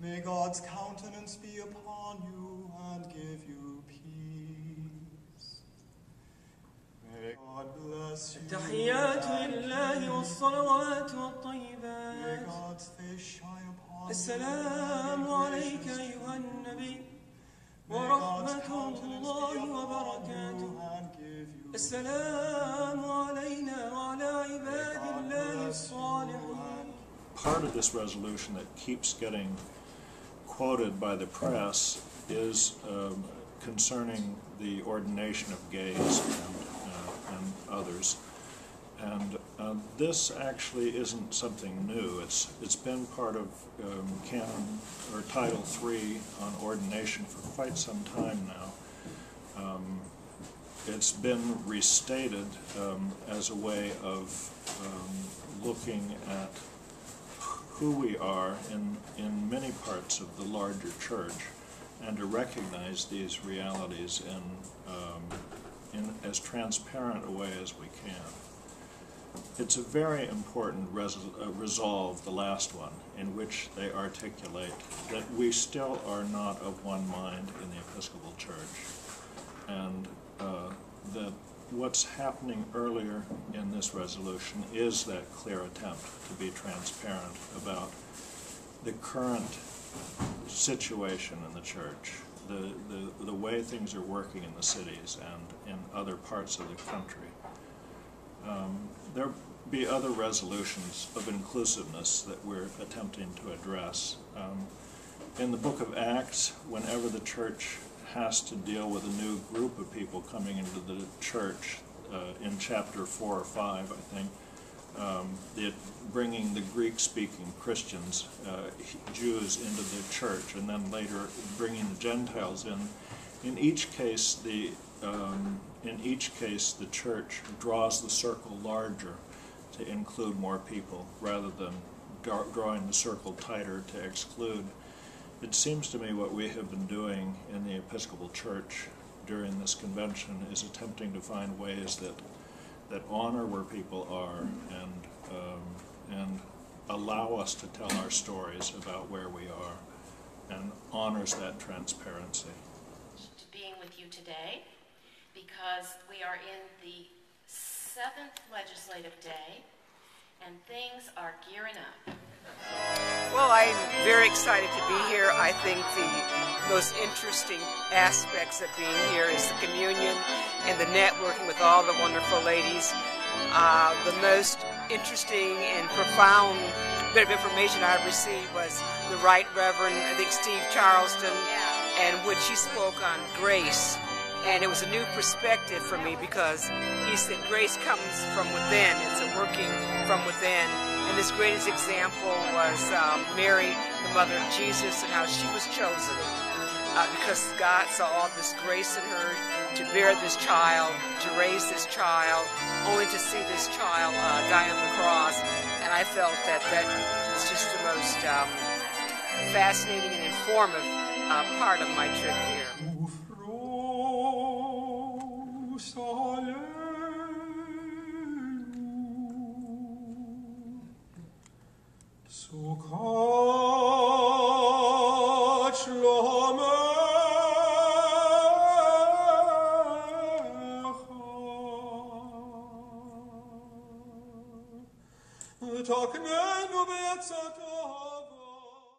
May God's countenance be upon you and give you peace. May God bless you. التحيات لله والصلوات والطيبات. May God's face shine upon you. السلام عليك أيها النبي ورحمة الله وبركاته. السلام علينا وعلى عباد الله الصالحين. Part of this resolution that keeps getting quoted by the press is concerning the ordination of gays and others. And this actually isn't something new. It's been part of Canon or Title III on ordination for quite some time now. It's been restated as a way of looking at who we are in many parts of the larger church, and to recognize these realities in as transparent a way as we can. It's a very important resolve, the last one, in which they articulate that we still are not of one mind in the Episcopal Church, and that what's happening earlier in this resolution is that clear attempt to be transparent about the current situation in the church, the way things are working in the cities and in other parts of the country. There'll be other resolutions of inclusiveness that we're attempting to address. In the book of Acts, whenever the church has to deal with a new group of people coming into the church, in chapter 4 or 5, I think, bringing the Greek-speaking Christians, Jews, into the church, and then later bringing the Gentiles in. In each case, the church draws the circle larger to include more people, rather than drawing the circle tighter to exclude. It seems to me what we have been doing in the Episcopal Church during this convention is attempting to find ways that honor where people are and allow us to tell our stories about where we are, and honors that transparency. To being with you today, because we are in the 7th legislative day and things are gearing up. Well, I'm very excited to be here. I think the most interesting aspects of being here is the communion and the networking with all the wonderful ladies. The most interesting and profound bit of information I received was the Right Reverend, I think Steve Charleston, and when she spoke on grace. And it was a new perspective for me, because he said grace comes from within. It's a working from within. And his greatest example was Mary, the mother of Jesus, and how she was chosen because God saw all this grace in her to bear this child, to raise this child, only to see this child die on the cross. And I felt that was just the most fascinating and informative part of my trip here. Talking